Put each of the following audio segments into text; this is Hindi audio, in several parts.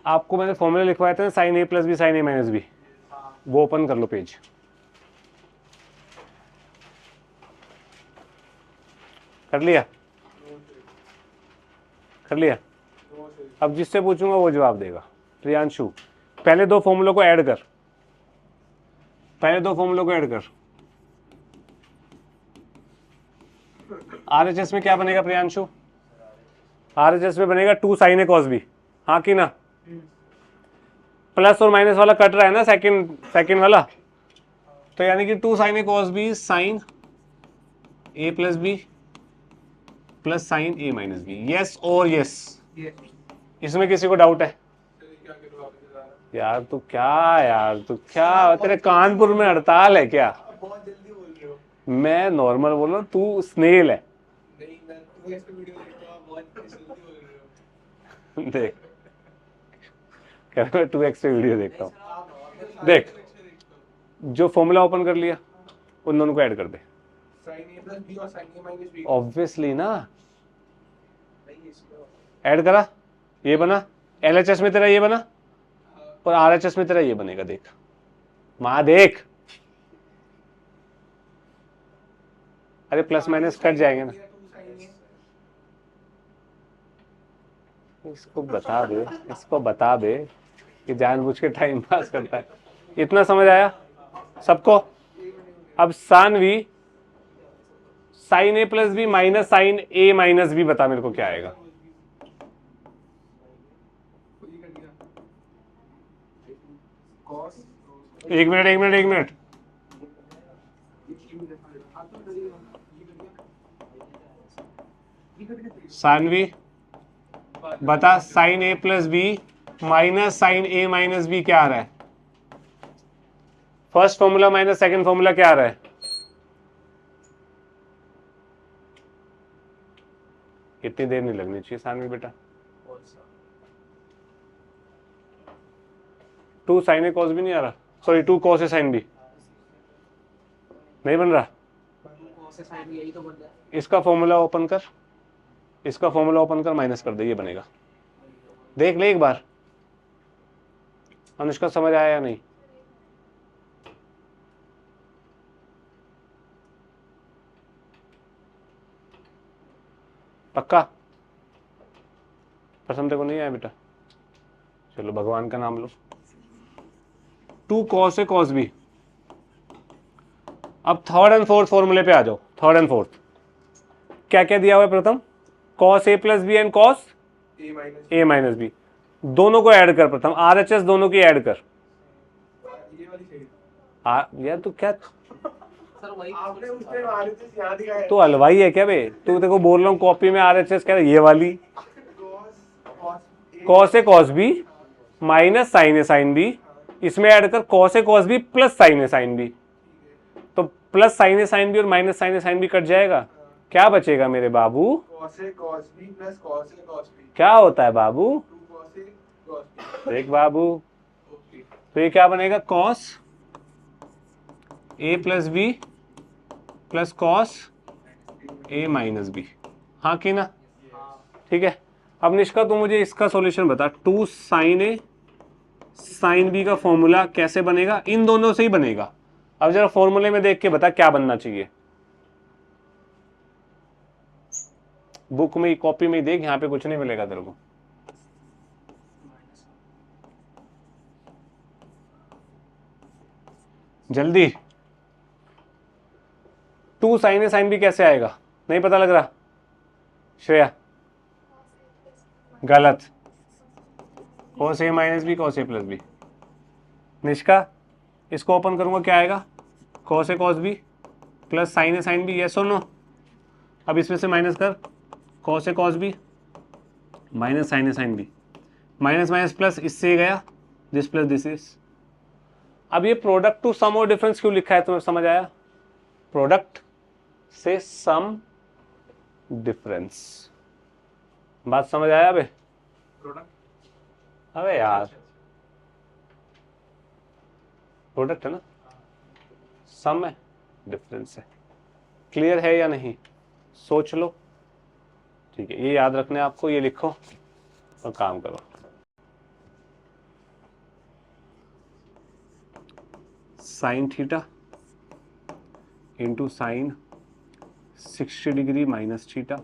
आपको मैंने फॉर्मूला लिखवाया था sign a plus b sine a minus B, वो ओपन कर लो पेज। कर लिया? कर लिया? अब जिससे पूछूंगा वो जवाब देगा। प्रियांशु, पहले दो फॉर्मूलों को ऐड कर, पहले दो फॉर्मूलों को ऐड कर। आरएचएस में क्या बनेगा प्रियांशु? आरएचएस में बनेगा 2 साइन ए कॉस बी, हाँ कि ना? प्लस और माइनस वाला कट रहा है ना, सेकंड वाला, तो यानी कि 2 sine A cos B sine a plus b plus sine a minus B. Yes और यस? इसमें किसी को डाउट है? यार तू क्या तेरे कानपुर में हड़ताल है क्या? बहुत जल्दी बोल रहे हो। मैं नॉर्मल बोल रहा हूँ, तू स्नेल है। नहीं, मैं तो ऐसे वीडियो देखता हूँ, बहुत जल्दी बोल रहे हो। देख, कह रहा मैं 2x पे वीडियो देखता हूँ। देख, जो फॉर्मूला ओपन कर लिया उन दोनों को ऐड कर दे। साइन ए प्लस बी और sign a minus B. Obviously ना, ऐड करा, ये बना, एलएचएस में तेरा ये बना और आरएचएस में तेरा ये बनेगा। देख माँ देख, अरे प्लस माइनस कट जाएंगे ना। इसको बता दे कि जानबूझ के टाइम पास करता है। इतना समझ आया सबको? अब Saanvi sign a plus b minus sine a minus B, बता मेरे को क्या आएगा? एक मिनट सानवी बता, sign a plus b minus sine a minus B क्या आ रहा है? First formula minus second formula क्या आ रहा है? इतनी देर नहीं लगनी चाहिए सानवी बेटा। 2 साइन ए कॉस भी नहीं आ रहा, sorry 2 cos A sine B नहीं बन रहा। इसका फॉर्मूला ओपन कर, इसका फॉर्मूला ओपन कर, माइनस कर दे, ये बनेगा। देख ले एक बार, अनुष्का समझ आया या नहीं? पक्का? प्रथम तेरे को नहीं आया बेटा? चलो भगवान का नाम लो। 2 कॉस ए कॉस बी। अब थर्ड एंड फोर्थ फॉर्मूले पे आ जाओ। थर्ड एंड फोर्थ क्या क्या दिया हुआ है? प्रथम cos A plus B and cos A minus B, दोनों को ऐड कर। प्रथम आरएचएस दोनों की ऐड कर। यार तू क्या, आपने उस टाइम आरएचएस याद ही तू हलवाई है क्या बे? तू देखो बोल रहा हूँ कॉपी में आरएचएस कह रहा ये वाली cos a cos b minus sine a sine B, इसमें ऐड कर cos a cos B plus sine a sine B. तो plus sine a sine B और minus sine a sine B cut जाएगा, क्या बचेगा मेरे बाबू? Cos a cos B plus cos a cos B. क्या होता है बाबू? 2 कॉस ए कॉस बी। देख बाबू, तो ये क्या बनेगा? Cos A plus b plus cos A minus B, हाँ कि ना? ठीक है। अब निष्का तू मुझे इसका सॉल्यूशन बता। 2 साइन ए साइन बी का फॉर्मूला कैसे बनेगा? इन दोनों से ही बनेगा। अब जरा फॉर्मूले में देख के बता क्या बनना चाहिए। बुक में, कॉपी में देख, यहां पे कुछ नहीं मिलेगा तेरे को। जल्दी। 2 साइन ए साइन बी कैसे आएगा? नहीं पता लग रहा? श्रेया गलत, कॉस ए माइनस बी कॉस ए प्लस बी। निष्का इसको ओपन करूंगा, क्या आएगा? Cos a cos B plus sine a sine b, yes और नो? अब इसमें से माइनस कर, cos a cos b minus sine a sine b, minus minus plus, इससे गया दिस प्लस दिस इज। अब ये प्रोडक्ट टू सम और डिफरेंस क्यों लिखा है, तुम्हें समझ आया? प्रोडक्ट से सम डिफरेंस, बात समझ आया? अबे अबे यार प्रोडक्ट है ना, सम है, डिफरेंस है। क्लियर है या नहीं? सोच लो। ठीक है, ये याद रखना है आपको, ये लिखो और काम करो। Sign theta into sign 60 degree minus theta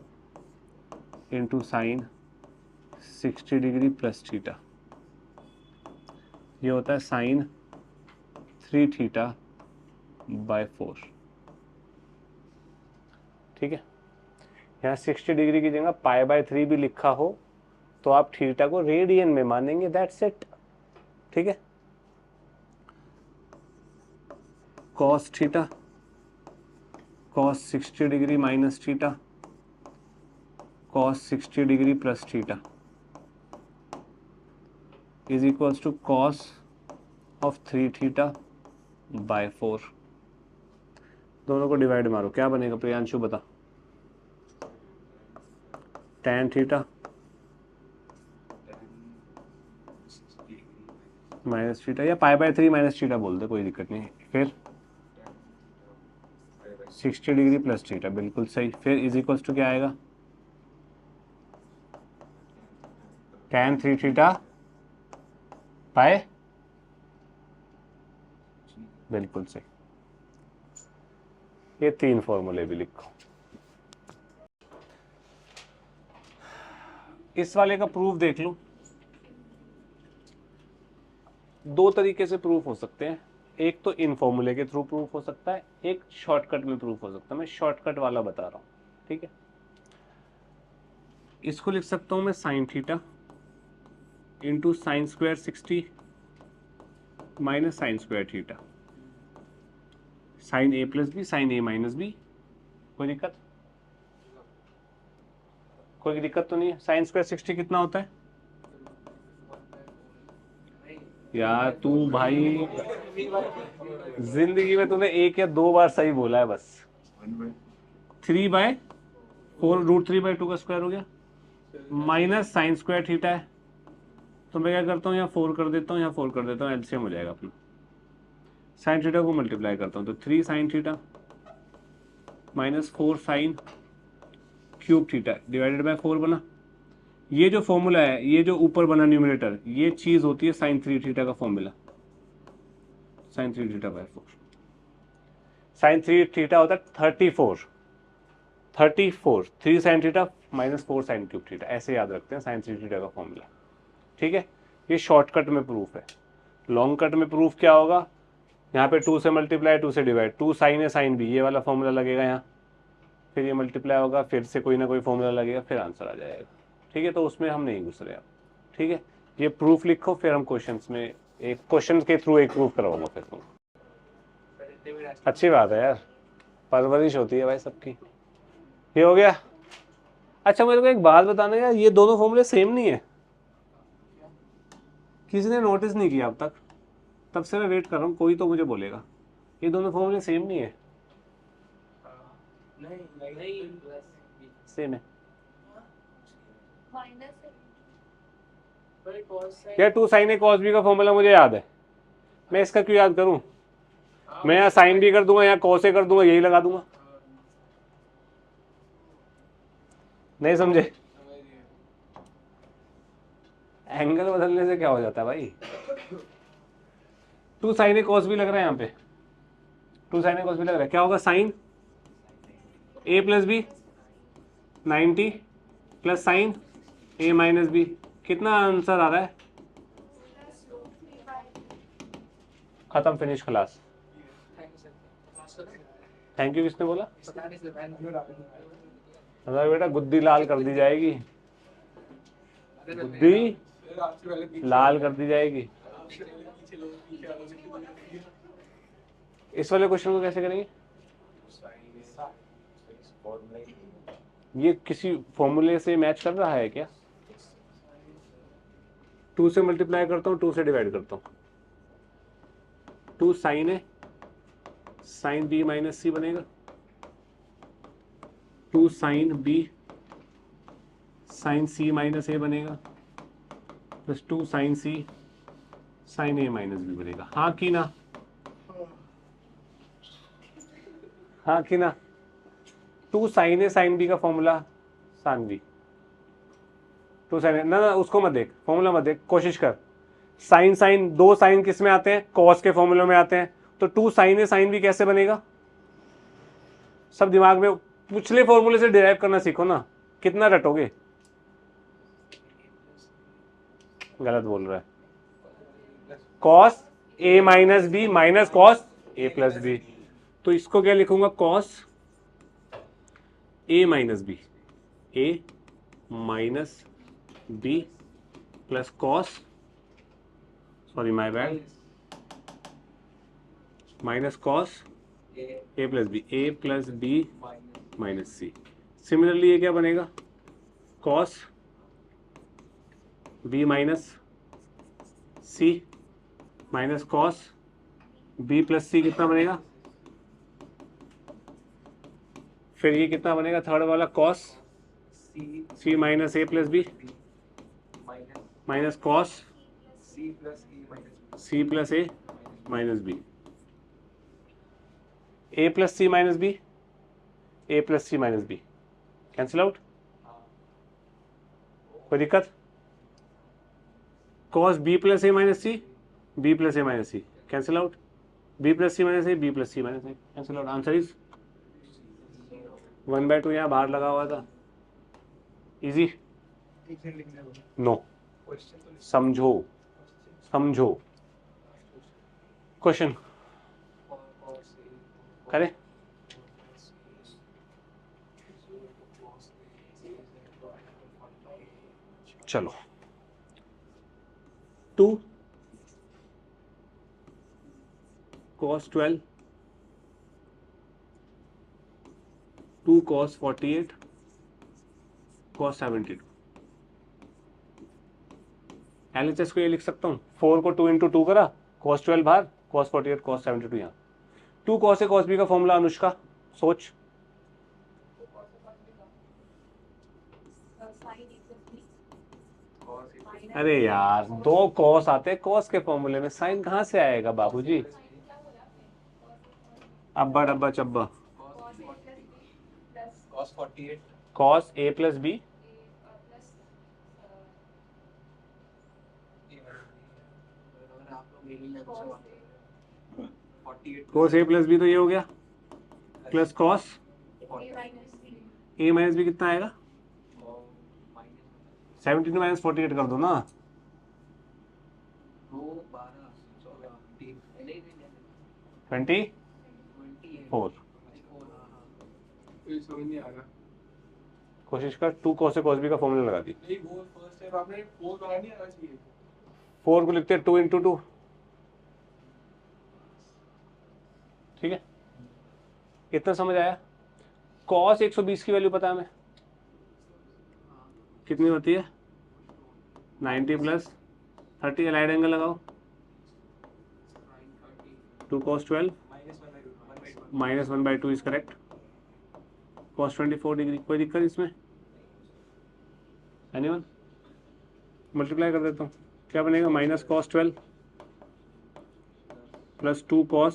into sign 60 degree plus theta, ये होता है साइन 3 थीटा बाय 4। ठीक है, यहाँ 60 डिग्री की जगह पाई बाय 3 भी लिखा हो तो आप थीटा को रेडियन में मानेंगे, दैट्स इट। ठीक है, cos theta cos 60 degree minus theta cos 60 degree plus theta is equals to cos of 3 theta by 4। दोनों को डिवाइड मारो, क्या बनेगा प्रियांशु बता? tan थीटा माइनस थीटा, या पाई बाय 3 माइनस थीटा बोल दे, कोई दिक्कत नहीं। फिर 60 डिग्री प्लस थीटा, बिल्कुल सही। फिर इज इक्वल्स टू क्या आएगा? tan 3 थीटा बाय, बिल्कुल सही। ये 3 फॉर्मूले भी लिखो। इस वाले का प्रूफ देख लो, 2 तरीके से प्रूफ हो सकते हैं। एक तो इन फॉर्मूले के थ्रू प्रूफ हो सकता है, एक शॉर्टकट में प्रूफ हो सकता है। मैं शॉर्टकट वाला बता रहा हूं। ठीक है, इसको लिख सकता हूं मैं sine theta into sine square 60 minus sine square theta, sine a plus b sine a minus b. कोई दिक्कत? कोई दिक्कत तो नहीं है। साइन स्क्वायर 60 कितना होता है यार? तू भाई जिंदगी में तूने 1 या 2 बार सही बोला है बस। 3/4 √3/2 का स्क्वायर हो गया, माइनस साइन स्क्वायर थीटा है तो मैं क्या करता हूँ, यहाँ 4 कर देता हूँ, यहाँ 4 कर देता हूँ, एलसीएम हो जाएगा अपना। साइन थीटा को मल्टीप्लाई करता हूँ तो 3 sine theta minus 4 sine cube theta divided by 4 बना। ये जो फॉर्मूला है, ये जो ऊपर बना न्यूमरेटर, ये चीज होती है साइन 3 थीटा का formula, sine 3 theta by 4। Sine 3 theta होता है 34 3 sine theta minus 4 sine cube theta, ऐसे याद रखते हैं साइन 3 थीटा का फॉर्मूला। ठीक है, ये शॉर्टकट में प्रूफ है। लॉन्ग कट में प्रूफ क्या होगा? यहाँ पे 2 से मल्टीप्लाई 2 से डिवाइड, 2 साइन है साइन बी, ये वाला फॉर्मूला लगेगा यहाँ, फिर ये मल्टीप्लाई होगा, फिर से कोई ना कोई फॉर्मूला लगेगा, फिर आंसर आ जाएगा। ठीक है, तो उसमें हम नहीं घुस रहे अब। ठीक है, ये प्रूफ लिखो, फिर हम क्वेश्चंस में एक क्वेश्चन के थ्रू एक प्रूफ करवाऊंगा फिर तुम। अच्छी बात है यार, परवरिश होती है भाई सबकी। ये हो गया। अच्छा मेरे को एक बात बताना यार, ये दोनों फॉर्मूले सेम नहीं है? किसी ने नोटिस नहीं किया अब तक? तब से मैं वेट कर रहा हूँ, कोई तो मुझे बोलेगा। ये दोनों फॉर्मूले सेम नहीं है? नहीं, सेम है यार। 2 साइन ए कॉस बी का फॉर्मूला मुझे याद है, मैं इसका क्यों याद करूं? मैं यहाँ साइन बी कर दूंगा, यहाँ कॉस ए कर दूंगा, यही लगा दूंगा। नहीं समझे? एंगल बदलने से क्या हो जाता है भाई? 2 साइन ए कॉस बी लग रहा है यहाँ पे, 2 साइन ए कॉस बी लग रहा है, क्या होगा? Sign a plus B 90 plus sine a minus B. कितना आंसर आ रहा है? खत्म, फिनिश, खलास। थैंक यू किसने बोला? बेटा गुद्दी लाल कर दी जाएगी, गुद्दी लाल कर दी जाएगी। इस वाले क्वेश्चन को कैसे करेंगे? ये किसी फॉर्मूले से मैच कर रहा है क्या? 2 से मल्टीप्लाई करता हूँ, 2 से डिवाइड करता हूँ। 2 साइन है साइन बी माइनस सी बनेगा, 2 sine B sign C minus ए बनेगा, plus 2 sine C sign a minus B बनेगा। हाँ कि ना? हाँ कि ना? 2 साइन ए साइन बी का फॉर्मूला साइन बी, 2 साइन ना ना उसको मत देख, फॉर्मूला मत देख, कोशिश कर। साइन साइन 2 साइन किस में आते हैं? कॉस के फॉर्मूले में आते हैं, तो 2 साइन ए साइन बी कैसे बनेगा? सब दिमाग में पिछले फॉर्मूले से डिराइव करना सीखो ना, कितना रटोगे? गलत बोल रहा है। कॉस ए माइनस बी माइनस कॉस ए प्लस बी, तो इसको क्या लिखूंगा? Cos A minus B, A minus b plus cos, sorry my bad, minus cos A plus B, A plus b minus c. Similarly ये क्या बनेगा? Cos b minus c minus cos B plus c कितना बनेगा? फिर ये कितना बनेगा थर्ड वाला? Cos C minus a plus b minus cos C plus A minus B, A plus C minus B, A plus C minus B cancel out, कोई दिक्कत? Cos B plus A minus C, B plus A minus C cancel out, B plus C minus A, B plus C minus A cancel out. Answer is 1/2 यहाँ बाहर लगा हुआ था। इजी? नो, समझो समझो। क्वेश्चन करें? चलो 2 cos 12, 2 cos 48, cos 72। LHS को ये लिख सकता हूँ, 4 को 2 इंटू 2 करा, cos 12 बाहर, cos 48 cos 72 यहाँ। 2 cos A cos B का फॉर्मूला अनुष्का सोच। अरे यार 2 cos आते हैं cos के फॉर्मूले में, साइन कहाँ से आएगा बाबूजी? अब्बा डब्बा चब्बा। cos A plus B cos A plus B तो ये हो गया, plus cos A minus B कितना आएगा? 72 माइनस 48 कर दो ना। 24। समझ नहीं आ रहा। कोशिश कर, 2 cos A cos B का फॉर्मूला लगा दी। नहीं वो फर्स्ट स्टेप आपने 4 बना नहीं आना चाहिए। 4 को लिखते हैं 2 इंटू 2, ठीक है? कितना समझ आया? cos 120 की वैल्यू पता है हमें कितनी होती है? 90 प्लस 30, अलाइड एंगल लगाओ। 2 cos 12 minus 1/2 is correct, cos 24 degree. कोई दिक्कत इसमें? एनीवन? मल्टीप्लाई कर देता हूँ, क्या बनेगा? Minus cos 12 plus 2 cos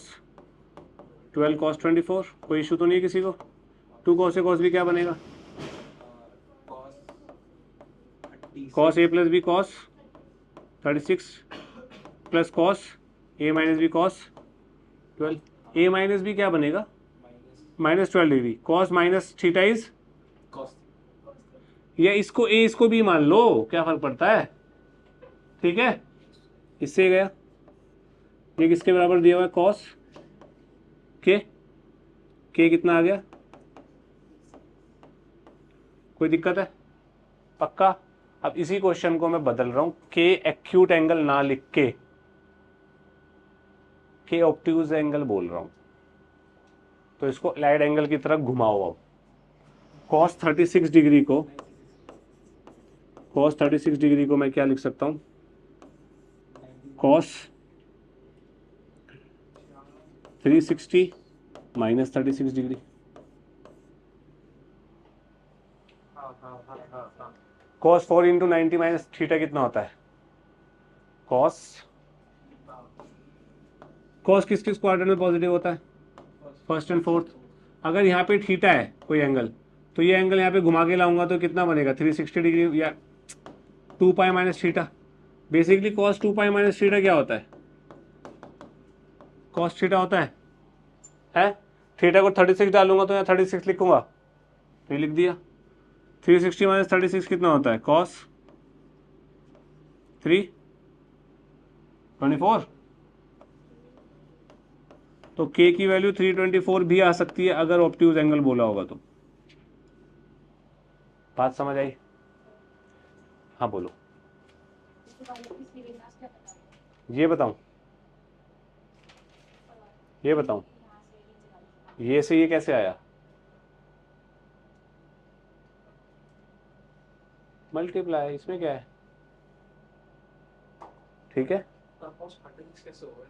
12 cos 24। कोई इशू तो नहीं है किसी को? 2 cos A cos B क्या बनेगा? cos A plus B cos 36 plus cos A minus B cos 12। A minus B क्या बनेगा? Minus 12 degree. cos minus theta is, या इसको A इसको B मान लो, क्या फर्क पड़ता है? ठीक है, इससे गया। ये किसके बराबर दिया हुआ है? cos के कितना आ गया? कोई दिक्कत है? पक्का? अब इसी क्वेश्चन को मैं बदल रहा हूं, के एक्यूट एंगल ना लिख के ऑब्ट्यूज एंगल बोल रहा हूं, तो इसको लाइट एंगल की तरफ घुमाओ। अब cos 36 डिग्री को मैं क्या लिख सकता हूं? cos 360 minus 36 degree. cos 4 into 90 minus theta कितना होता है? cos किस किस क्वाड्रेंट में पॉजिटिव होता है? First and fourth. अगर यहाँ पे थीटा है कोई एंगल, तो ये एंगल यहाँ पे घुमा के लाऊंगा तो कितना बनेगा? 360 डिग्री या 2 pi minus theta. Basically cos 2 pi minus theta क्या होता है? कॉस थीटा होता है? थीटा को 36 डालूंगा तो यहाँ 36 लिखूंगा, ये लिख दिया। 360 माइनस 36 कितना होता है? कॉस 324। तो k की वैल्यू 324 भी आ सकती है अगर ऑब्ट्यूज एंगल बोला होगा तो। बात समझ आई? हाँ बोलो। ये बताऊं, ये बताऊं, ये से ये कैसे आया? मल्टीप्लाई, इसमें क्या है? ठीक है, कैसे हो गया?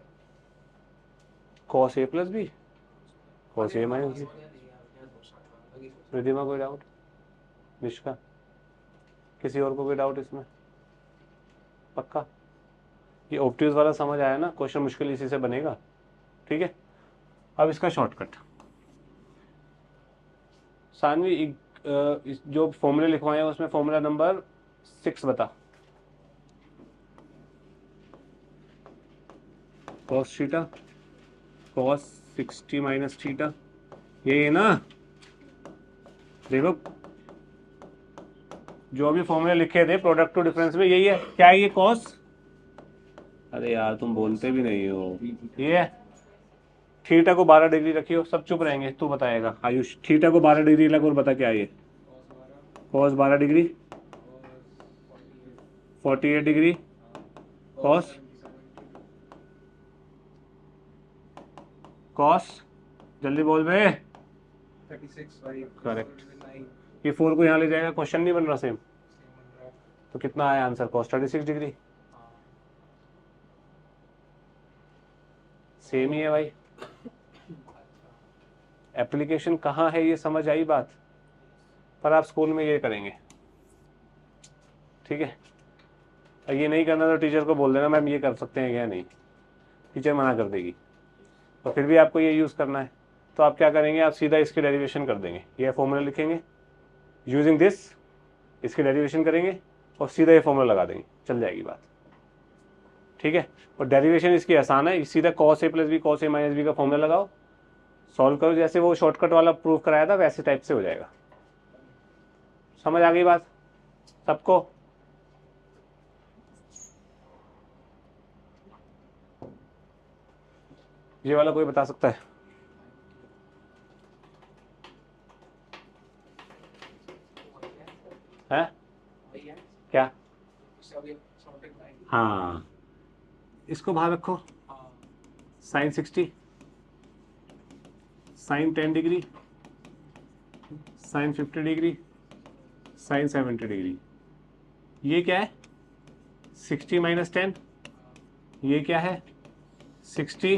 Cos A plus B, cos A minus B. Ridhima कोई डाउट? निष्का, किसी और को कोई डाउट इसमें? पक्का? ये ऑब्ट्यूज वाला समझ आया ना? क्वेश्चन मुश्किल इसी से बनेगा। ठीक है, अब इसका शॉर्टकट सानवी, जो फॉर्मूले लिखवाए हैं उसमें फॉर्मूला नंबर 6 बता। Cos theta cos 60 minus theta, ये ना देखो जो भी फॉर्मूले लिखे थे प्रोडक्ट टू डिफरेंस में, यही है। क्या है ये? कॉस, अरे यार तुम बोलते भी नहीं हो। ये है थीटा को 12 डिग्री रखियो, सब चुप रहेंगे, तू बताएगा आयुष। थीटा को 12 डिग्री लग और बता क्या है ये? Cos 12 degree 48 degree cos cos, जल्दी बोल बे। 36 करेक्ट। ये 4 को यहाँ ले जाएगा, क्वेश्चन नहीं बन रहा सेम। तो कितना आया आंसर? Cos 36 degree. सेम ही है भाई। एप्लीकेशन कहाँ है ये समझ आई बात? पर आप स्कूल में ये करेंगे, ठीक है? और ये नहीं करना तो टीचर को बोल देना मैम ये कर सकते हैं या नहीं, टीचर मना कर देगी। तो फिर भी आपको ये यूज़ करना है, तो आप क्या करेंगे? आप सीधा इसकी डेरिवेशन कर देंगे। ये फॉर्मूला लिखेंगे यूजिंग दिस, इसकी डेरिवेशन करेंगे और सीधा ये फॉर्मूला लगा देंगे, चल जाएगी बात। ठीक है, और डेरिवेशन इसकी आसान है, सीधा cos A plus B cos A minus B का फॉर्मूला लगाओ, सॉल्व करो, जैसे वो शॉर्टकट वाला प्रूव कराया था वैसे टाइप से हो जाएगा। समझ आ गई बात सबको? ये वाला कोई बता सकता है? हैं? क्या? हाँ, इसको बाहर रखो। Sine 60, sine 10 degree, sine 50 degree, sine 70 degree. ये क्या है? 60 माइनस 10। ये क्या है? 60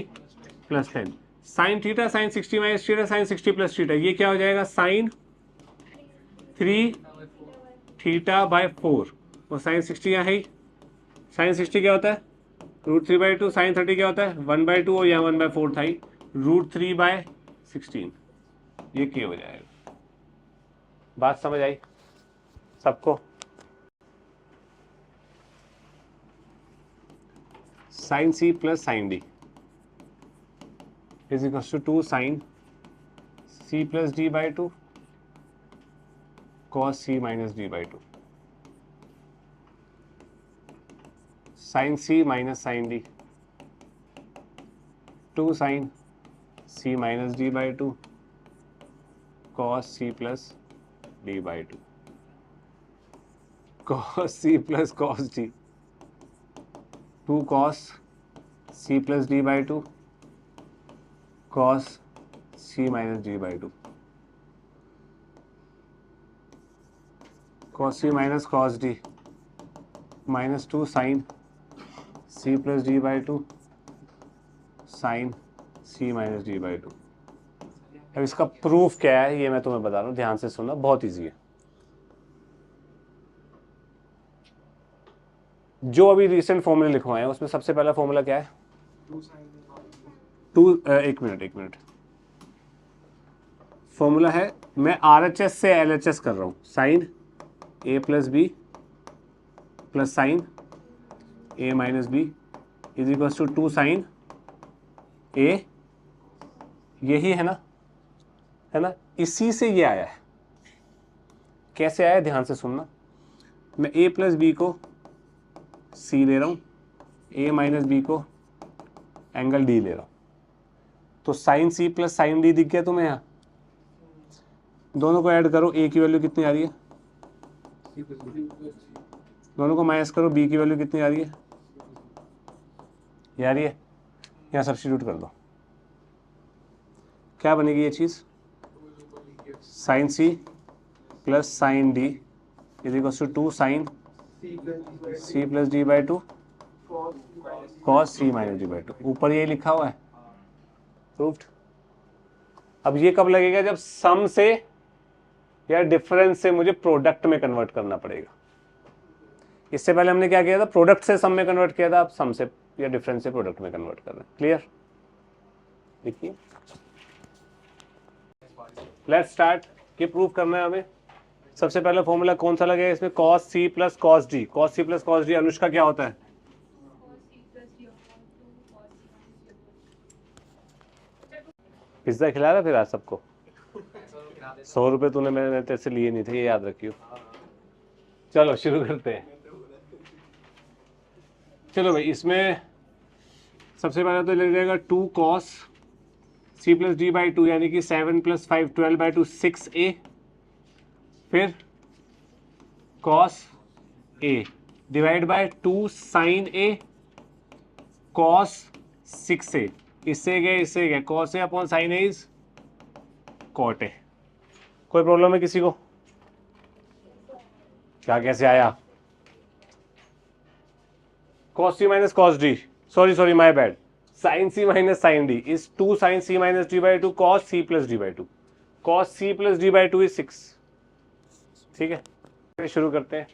plus 10। Sine theta sine 60 minus theta sine 60 plus theta, ये क्या हो जाएगा? Sine 3 theta by 4। और साइन 60 यहाँ है। साइन 60 क्या होता है? √3/2। साइन 30 क्या होता है? 1/2 और यहाँ 1/4 था ही, √3/16। ये क्या हो जाएगा? बात समझ आई सबको? Sine C plus sine D is equal to 2 sine C plus D by 2 cos C minus D by 2। Sine C minus sine D, 2 sine C minus D by 2 cos C plus D by 2 cos C plus cos D, 2 cos C plus D by 2 cos C minus D by 2 cos C minus cos D minus 2 sine C plus D by 2 sine C minus D by 2। अब इसका प्रूफ क्या है ये मैं तुम्हें बता रहा हूँ, ध्यान से सुनना, बहुत इजी है। जो अभी रिसेंट फॉर्मूले लिखवाए हैं उसमें सबसे पहला फॉर्मूला क्या है? एक मिनट, फॉर्मूला है, मैं RHS से LHS कर रहा हूँ, sine a plus b plus sine a minus B is equal to 2 sine a, यही है ना, इसी से ये आया है। कैसे आया ध्यान से सुनना, मैं a प्लस बी को c ले रहा हूँ, a माइनस बी को एंगल d ले रहा हूँ, तो sine c plus sine d दिख गया तुम्हें यहाँ। दोनों को ऐड करो, a की वैल्यू कितनी आ रही है, दोनों को माइनस करो, b की वैल्यू कितनी आ रही है, ये आ रही है। यहाँ सब्स्टिट्यूट कर दो, क्या बनेगी ये चीज़, sine c plus sine d is equal to 2 sine c plus D by 2 cos c minus D by 2। ऊपर ये लिखा हुआ है, प्रूव्ड। अब ये कब लगेगा, जब सम से या डिफरेंस से मुझे प्रोडक्ट में कन्वर्ट करना पड़ेगा। इससे पहले हमने क्या किया था, प्रोडक्ट से सम में कन्वर्ट किया था, अब सम से या डिफरेंस से प्रोडक्ट में कन्वर्ट कर रहे हैं। क्लियर, देखिए लेट्स स्टार्ट। ये प्रूव करना है हमें। सबसे पहला फॉर्मूला कौन सा लगेगा इसमें, cos c plus cos d। cos c plus cos d Anushka क्या होता है, पिज्जा खिला रहा फिर आज सबको। 100 रुपये तूने मैंने तेरे से लिए नहीं थे, ये याद रखियो। चलो शुरू करते हैं। चलो भाई, इसमें सबसे पहले तो लग जाएगा 2 cos c plus D by 2 यानी कि 7 प्लस 5 12 बाई 2 6a, फिर cos a divide by 2 sin a cos 6a, इससे गया cos a upon sin a is cot a। कोई प्रॉब्लम है किसी को, क्या कैसे आया, cos c minus cos d, sorry my bad, sin c minus sin d is 2 sin c minus d by 2 cos c plus d by 2, cos c plus d by 2 is 6। ठीक है, शुरू करते हैं।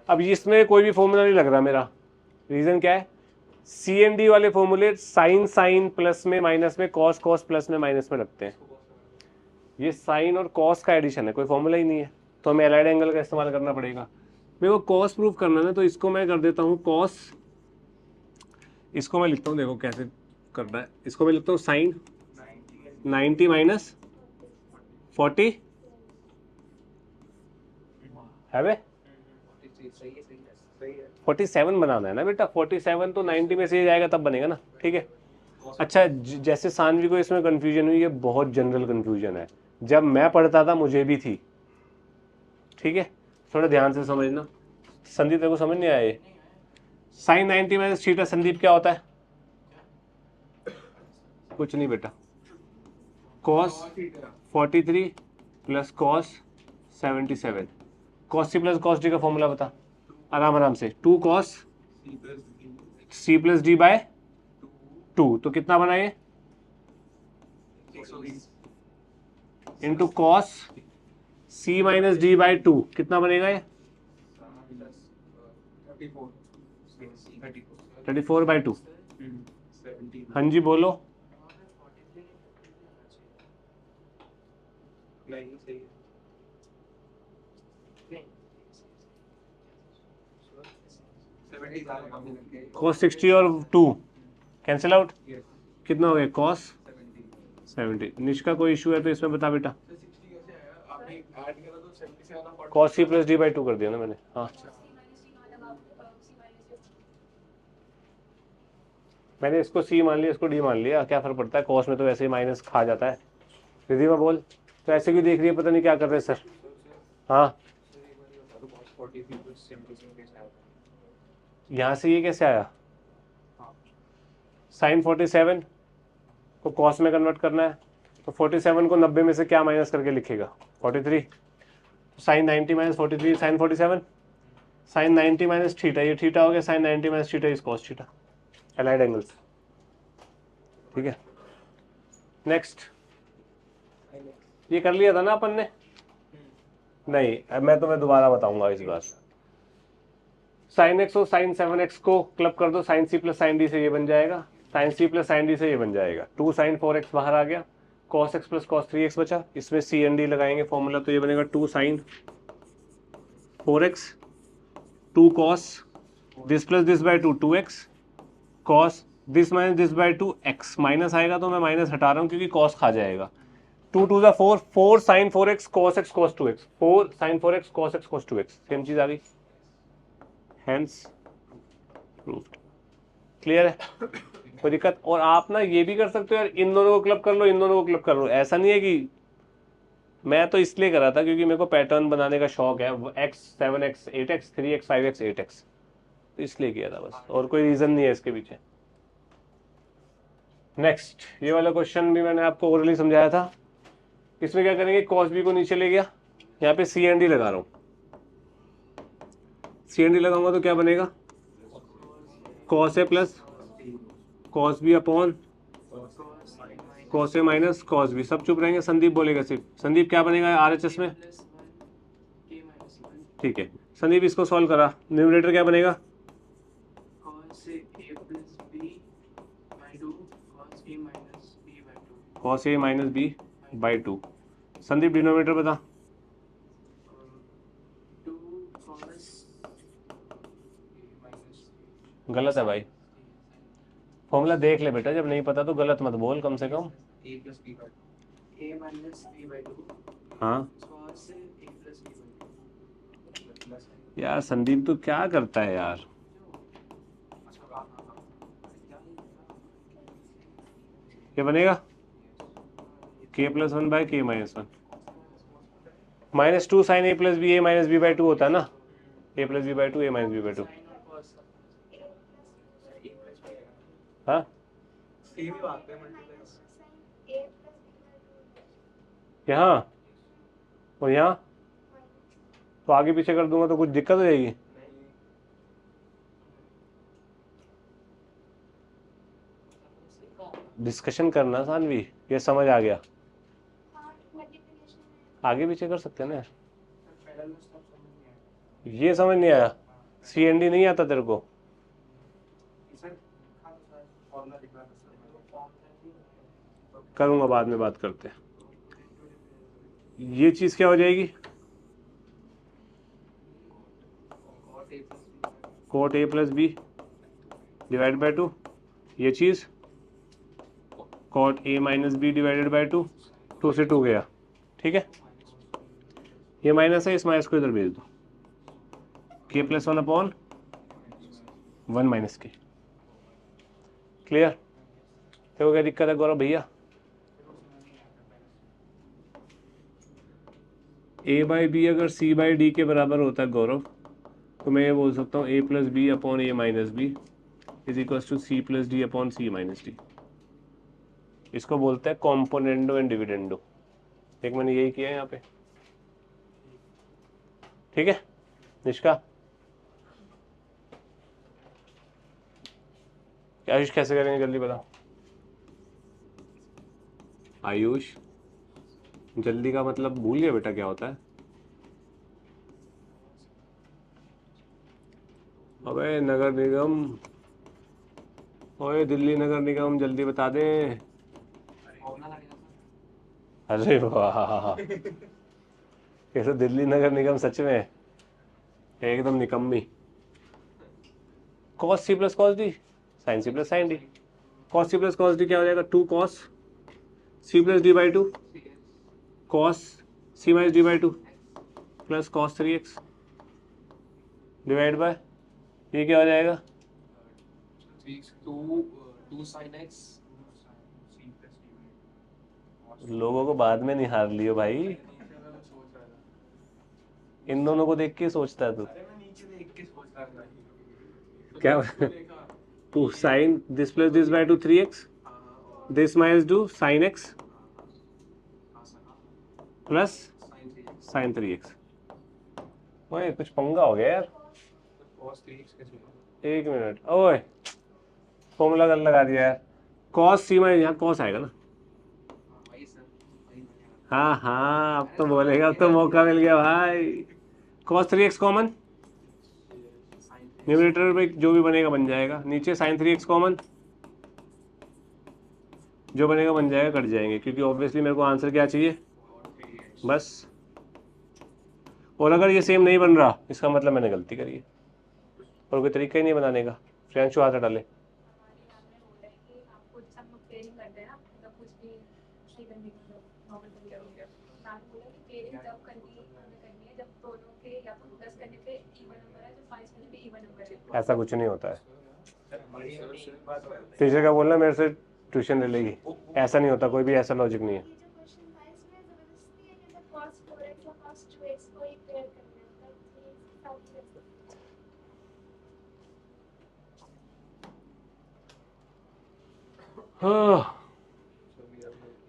अब इसमें कोई भी फॉर्मूला नहीं लग रहा मेरा, रीजन क्या है, सी एंड डी वाले फॉर्मूले साइन प्लस में माइनस में, कॉस प्लस में माइनस में लगते हैं। ये साइन और कॉस का एडिशन है, कोई फॉर्मूला ही नहीं है, तो हमें एलाइड एंगल का इस्तेमाल करना पड़ेगा। मेरे को कॉस प्रूव करना है, तो इसको मैं कर देता हूँ कॉस, इसको मैं लिखता हूँ, देखो कैसे करना है, इसको मैं लिखता हूँ साइन 90 माइनस 40 है बे 47 बनाना है ना बेटा, 47 तो 90 में से ही जाएगा तब बनेगा ना। ठीक है, अच्छा जैसे सानवी को इसमें कंफ्यूजन हुई, ये बहुत जनरल कंफ्यूजन है, जब मैं पढ़ता था मुझे भी थी। ठीक है, थोड़ा ध्यान से समझना। संदीप तेरे को समझ नहीं आया ये साइन 90 माइनस थीटा, संदीप क्या होता है, कुछ नहीं बेटा, कॉस 43 प्लस कॉस 77, कॉस सी प्लस कॉस डी का फॉर्मूला बता आराम से, 2 cos c plus D by 2, तो कितना बना ये, into cos c minus D by 2, कितना बनेगा ये 34 बाय 2। हाँ जी बोलो, cos 60 और 2 कैंसिल आउट, कितना हो गया cos 70। निष्का कोई इशू है तो इसमें बता बेटा, cos c plus D by 2 कर दिया ना मैंने। हाँ मैंने इसको c मान लिया, इसको d मान लिया, क्या फर्क पड़ता है, cos में तो वैसे ही माइनस खा जाता है। रिधिमा बोल, तो ऐसे क्यों देख रही है, पता नहीं क्या कर रहे हैं सर। हाँ यहाँ से ये कैसे आया, साइन 47 को कॉस में कन्वर्ट करना है, तो 47 को 90 में से क्या माइनस करके लिखेगा 43, sine 90 minus 43 sine 47, sine 90 minus theta, ये थीटा हो गया, sine 90 minus theta is cos theta, allied angles. ठीक है, नेक्स्ट, ये कर लिया था ना अपन ने, नहीं अब मैं तुम्हें दोबारा बताऊंगा इस बार। साइन एक्स और साइन 7x को क्लब कर दो, sine C plus sine D से ये बन जाएगा, sine C plus sine D से ये बन जाएगा, 2 साइन 4x बाहर आ गया, cos x plus cos 3x बचा, इसमें सी एंड डी लगाएंगे फॉर्मूला, तो ये बनेगा 2 sine 4x 2 cos this plus this by 2 2x cos this minus this by two x, minus आएगा तो मैं माइनस हटा रहा हूँ क्योंकि कॉस खा जाएगा। 2 2 ज़ा 4, 4 sine 4x cos x cos 2x, 4 sine 4x cos x cos 2x, same चीज आ गई, हेंस प्रूव्ड। क्लियर है, कोई दिक्कत? और आप ना ये भी कर सकते हो यार, इन दोनों को क्लब कर लो, इन दोनों को क्लब कर लो, ऐसा नहीं है कि मैं तो इसलिए कर रहा था क्योंकि मेरे को पैटर्न बनाने का शौक है, x 7x 8x 3x 5x 8x, तो इसलिए किया था बस, और कोई रीजन नहीं है इसके पीछे। नेक्स्ट, ये वाला क्वेश्चन भी मैंने आपको ओरली समझाया था। इसमें क्या करेंगे, cos b को नीचे ले गया, यहाँ पे सी एंड डी लगा रहा हूँ, सी एंड डी लगाऊंगा तो क्या बनेगा, cos a plus cos b upon cos a minus cos b। सब चुप रहेंगे, संदीप बोलेगा सिर्फ। संदीप क्या बनेगा RHS में? ठीक है संदीप, इसको सॉल्व करा, न्यूमरेटर क्या बनेगा, cos a minus b by 2। Sandeep denominator बता। गलत है भाई, फॉर्मूला देख ले बेटा, जब नहीं पता तो गलत मत बोल कम से कम। हाँ यार संदीप तो क्या करता है यार, क्या बनेगा, k plus 1 by k minus 1, minus 2 sine a plus B, A minus B by 2 होता है ना, a plus B by 2 A minus B by 2। हाँ यहाँ और यहाँ तो आगे पीछे कर दूंगा तो कुछ दिक्कत हो जाएगी। डिस्कशन करना सानवी, ये समझ आ गया, आगे पीछे कर सकते हैं ना। ये समझ नहीं आया, सी एन डी नहीं आता तेरे को? करूंगा बाद में, बात करते हैं। ये चीज क्या हो जाएगी, cot A plus B divide by 2, ये चीज cot A minus B divided by 2, 2 से 2 गया, ठीक है। ये माइनस है, इस माइनस को इधर भेज दो, k प्लस 1 अपॉन 1 माइनस के। क्लियर? देखो क्या दिक्कत है गौरव भैया, a बाई बी अगर c बाई डी के बराबर होता है गौरव, तो मैं ये बोल सकता हूँ a plus B upon A minus B is equal to C plus D upon C minus D. इसको बोलते हैं कॉम्पोनेंडो एंड डिविडेंडो। एक मैंने यही किया है यहाँ पे, ठीक है निष्का? आयुष कैसे करेंगे जल्दी बता। आयुष जल्दी का मतलब भूल गया बेटा क्या होता है? अबे नगर निगम, ओए दिल्ली नगर निगम जल्दी बता दे। अरे वाह, कैसे दिल्ली नगर निगम सच में एकदम निकम्मी। कॉस सी plus cos D sine C plus sine D. Cos सी प्लस कॉस डी क्या हो जाएगा, 2 cos C plus D by 2 cos C minus D by 2 plus cos 3x divide by, ये क्या हो जाएगा, 2 sin x। लोगों को बाद में निहार लियो भाई, इन दोनों को देख के सोचता है तू क्या? 2 sine this plus this by 2 3x, this minus 2 sine x plus sine 3x। ओए कुछ पंगा हो गया यार, एक मिनट, ओए फॉर्मूला गलत लगा दिया यार। कॉस सी माइनस, यहाँ कॉस आएगा ना, हाँ हाँ अब तो बोलेगा, अब तो मौका मिल गया भाई। कॉस 3x कॉमन, न्यूमरेटर में जो भी बनेगा बन जाएगा, नीचे साइन 3x कॉमन, जो बनेगा बन जाएगा, कट जाएंगे क्योंकि ऑब्वियसली मेरे को आंसर क्या चाहिए बस। और अगर ये सेम नहीं बन रहा इसका मतलब मैंने गलती करी है और कोई तरीका ही नहीं बनाने का। फ्रेंच हाथ डाले, नॉर्मल तरीका हो गया। मैंने बोला कि पेयरिंग जब करनी है जब दोनों के या तो 10 करने पे इवन नंबर है, जब 5 करने पे इवन नंबर है। ऐसा कुछ नहीं होता है। टीचर क्या बोलना मेरे से ट्यूशन ले लेगी, ऐसा नहीं होता, कोई भी ऐसा लॉजिक नहीं है। ये जो क्वेश्चन था इसमें जबरदस्ती है कि मतलब cos 4x और cos 2x को ही पेयर करना है, तब ये साथ में हाँ,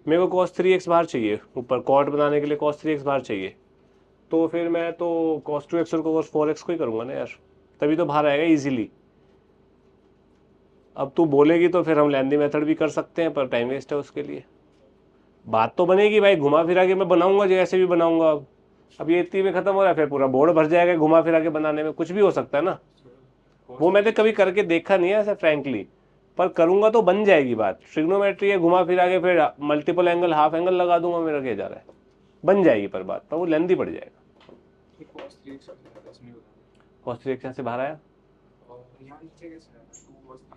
मेरे को cos 3x बाहर चाहिए, ऊपर कॉट बनाने के लिए cos 3x बाहर चाहिए, तो फिर मैं तो cos 2x और cos 4x को ही करूँगा ना यार, तभी तो बाहर आएगा इजीली। अब तू बोलेगी तो फिर हम लेंदी मेथड भी कर सकते हैं, पर टाइम वेस्ट है उसके लिए। बात तो बनेगी भाई, घुमा फिरा के मैं बनाऊंगा जैसे भी बनाऊंगा। अब ये इतनी में खत्म हो रहा है, फिर पूरा बोर्ड भर जाएगा घुमा फिरा के बनाने में, कुछ भी हो सकता है ना। वो मैंने कभी करके देखा नहीं है ऐसा फ्रैंकली, पर करूंगा तो बन जाएगी बात। ट्रिग्नोमेट्री है, घुमा फिरा के फिर मल्टीपल एंगल हाफ एंगल लगा दूंगा, मेरा क्या जा रहा है, बन जाएगी पर बात, पर वो लेंदी पड़ जाएगा। cos 3x यहाँ से बाहर आया,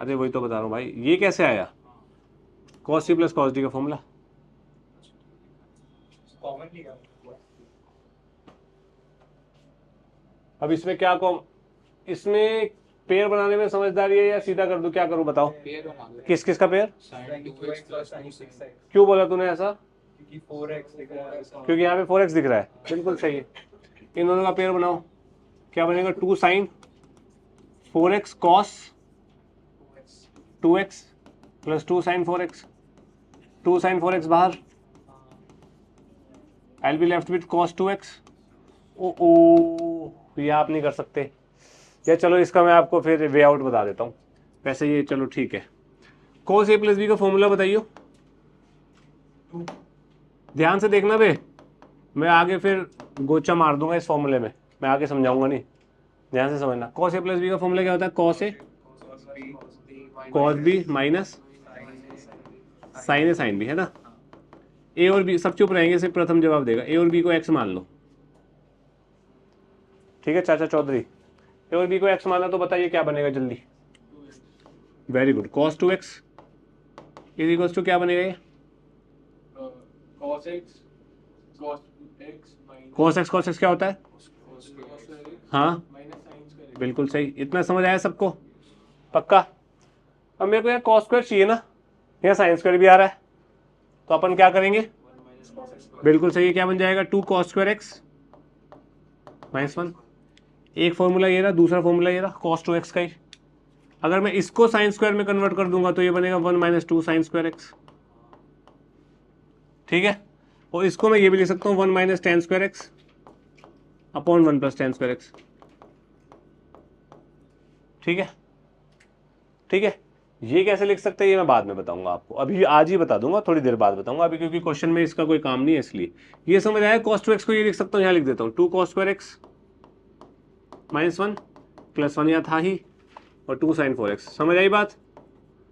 अरे वही तो बता रहा हूँ भाई, ये कैसे आया, cos c plus cos d का फॉर्मूला। अब इसमें क्या इसमें पेयर बनाने में समझदारी है या सीधा कर दूं, क्या करूं बताओ। किस किस का पेयर, क्यों बोला तूने ऐसा, क्योंकि 4x दिख रहा है, क्योंकि यहाँ पे 4x दिख रहा है, बिल्कुल सही है। इन दोनों का पेयर बनाओ, क्या बनेगा, 2 sin 4x cos 2x plus 2 sin 4x, 2 sin 4x बाहर, I'll be left with cos 2x। ओ ये आप नहीं कर सकते या, चलो इसका मैं आपको फिर वे आउट बता देता हूँ। वैसे ये चलो ठीक है, cos a प्लस बी का फॉर्मूला बताइयो, ध्यान से देखना बे, मैं आगे फिर गोचा मार दूंगा इस फॉर्मूले में, मैं आगे समझाऊंगा नहीं, ध्यान से समझना। cos a प्लस बी का फॉर्मूला क्या होता है, cos a cos b minus sin a sin b, है ना। a और b सब चुप रहेंगे, सिर्फ प्रथम जवाब देगा। a और b को x मान लो, ठीक है चाचा चौधरी, a और b को x माना तो बताइए क्या बनेगा जल्दी। Very good, cos 2x is equals to क्या बनेगा ये, cos x minus cos x क्या होता है, हाँ sin बिल्कुल सही, इतना समझ आया सबको, पक्का। अब मेरे को यार cos स्क्वायर चाहिए ना, यहाँ साइन स्क्वायर भी आ रहा है, तो अपन क्या करेंगे, बिल्कुल सही है, क्या बन जाएगा, 2 cos स्क्वायर x माइनस 1। एक फॉर्मूला ये रहा, दूसरा फॉर्मूला ये रहा cos 2x का ही। अगर मैं इसको साइन स्क्वायर में कन्वर्ट कर दूंगा तो ये बनेगा 1 माइनस 2 साइन स्क्वायर x, ठीक है। और इसको मैं ये भी लिख सकता हूँ 1 minus ten square x upon 1 plus ten square x, ठीक है ठीक है। ये कैसे लिख सकते हैं ये मैं बाद में बताऊंगा आपको, अभी आज ही बता दूंगा, थोड़ी देर बाद बताऊंगा, अभी क्योंकि क्वेश्चन में इसका कोई काम नहीं है, इसलिए ये समझ आया। cos 2x को ये लिख सकता हूँ, यहाँ लिख देता हूँ 2 cos square x minus 1 plus 1 यहाँ था ही, और 2 sin 4x, समझ आई बात।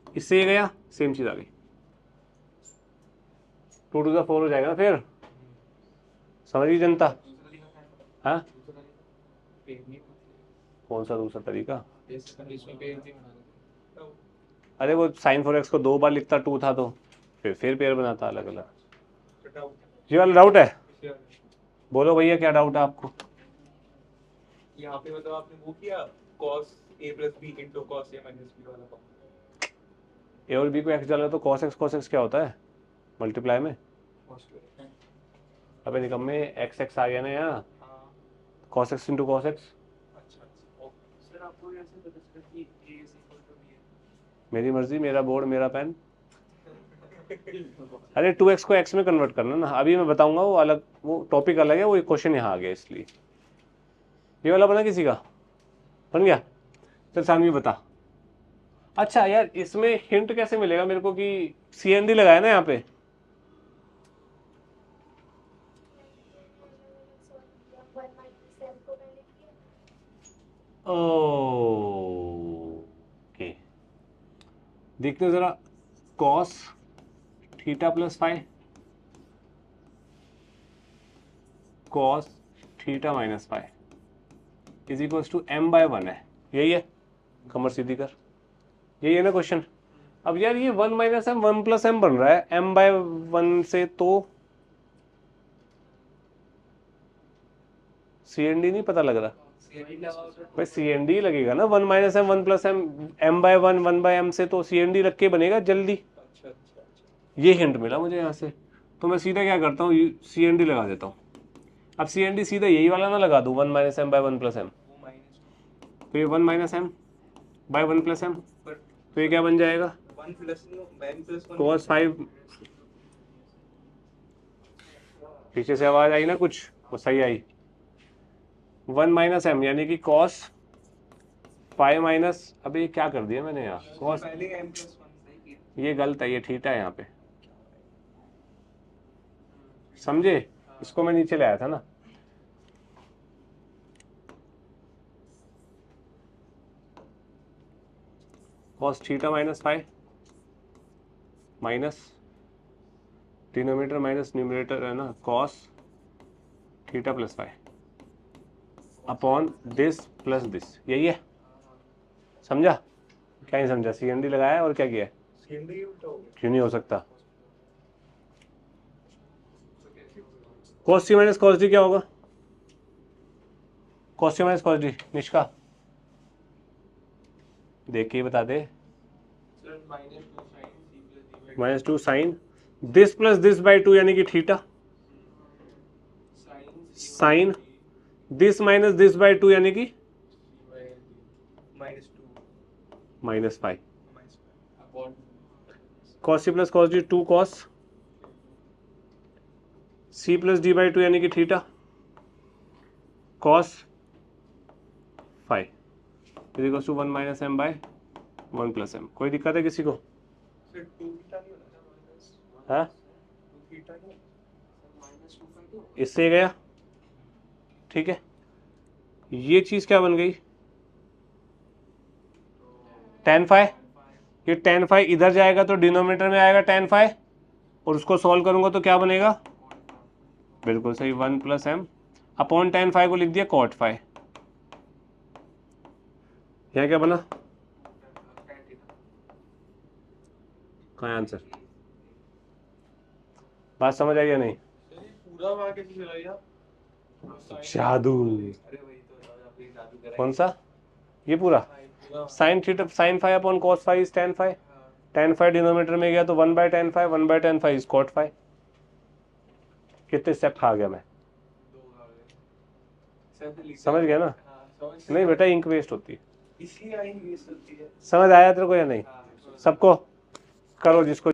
इससे ये गया, सेम चीज आ गई, 2 to the 4 हो जाएगा ना फिर, समझ गई जनता। हाँ कौन सा दूसरा तरीका, अरे वो sin 4x को 2 बार लिखता 2 था तो फिर पेयर बनाता अलग अलग। ये वाला डाउट है, बोलो भैया क्या डाउट है आपको। यहाँ पे मतलब आपने वो किया cos a plus b into cos a minus b वाला फॉर्म, ए और बी को x डाला तो cos x क्या होता है, मल्टीप्लाई में। अबे निकम्मे x आ गया ना यहाँ, cos x into cos x। Sir आपको ऐसे पता चला कि a is equal to b है, मेरी मर्जी, मेरा बोर्ड मेरा पेन। अरे 2x को x में कन्वर्ट करना ना, अभी मैं बताऊंगा, वो अलग, वो टॉपिक अलग है, वो क्वेश्चन यहाँ आ गया इसलिए। ये वाला बना किसी का, बन गया, चल सानवी बता। अच्छा यार इसमें हिंट कैसे मिलेगा मेरे को कि CND लगाया ना यहाँ पे, ओके देखते हो जरा, cos theta plus five cos theta minus five is equals to m/1 है, यही है, कमर सीधी कर, यही है ना क्वेश्चन। अब यार ये 1 माइनस m 1 प्लस m बन रहा है m/1 से, तो सी एन डी नहीं पता लग रहा CND लगाओ तो भाई, सी एन डी लगेगा ना, 1 minus M 1 plus M, M by 1 1 by M से तो सी एन डी रख के बनेगा जल्दी। अच्छा अच्छा अच्छा ये हिंट मिला मुझे यहाँ से, तो मैं सीधा क्या करता हूँ, सी एन डी लगा देता हूँ। अब सी एन डी सीधा यही वाला ना लगा दूँ, 1 minus M by 1 plus M, वो -2 तो ये 1 minus M by 1 plus M, पर तो ये क्या बन जाएगा 1 प्लस m प्लस 1 cos 5। पीछे से आवाज आई ना कुछ, वो सही आई। 1 माइनस एम यानी कि cos 5 माइनस, अभी क्या कर दिया मैंने यहाँ, cos, पहले m प्लस 1 सही किया। ये गलत है, ये थीटा है यहाँ पे, समझे, इसको मैं नीचे ले आया था ना। cos theta minus 5 minus denominator minus numerator है ना, cos theta plus 5 upon this plus this, यही है, समझा? क्या नहीं समझा? सी एन डी लगाया और क्या किया है? CND उल्टा हो गया। क्यों नहीं हो सकता? cos c minus cos d क्या होगा? cos c minus cos d, Nishka देख के ही बता दे। Sir -2 sin c plus d minus 2 sine this plus this by 2 यानी कि theta, sine this minus this by 2 यानी कि -2 minus 5। Upon cos c plus cos d 2 cos c plus D by 2 यानी कि theta cos 5 is equal to 1 minus M by 1 plus M. कोई दिक्कत है किसी को? सर 2 थीटा नहीं होता हाँ, 2 थीटा नहीं -2 इससे गया, ठीक है। ये चीज क्या बन गई, tan फाइ। ये tan फाइ इधर जाएगा तो डिनोमिनेटर में आएगा tan फाइ, और उसको सॉल्व करूंगा तो क्या बनेगा, बिल्कुल सही 1 plus M upon tan phi को लिख दिया cot फाइ। यहाँ क्या बना, कहाँ है आंसर? बात समझ आई या नहीं? पूरा वहां कैसे चला गया? जादू। अरे वही तो आपने जादू करा। कौन सा? ये पूरा sine theta, sine phi upon cos phi is tan phi, tan phi denominator में गया तो 1 by tan phi, 1 by tan phi is cot phi. कितने स्टेप खा गया मैं, समझ गया ना? नहीं बेटा, इंक वेस्ट होती है। इसलिए आई वेस्ट होती है। समझ आया तेरे को या नहीं? हाँ, सबको करो जिसको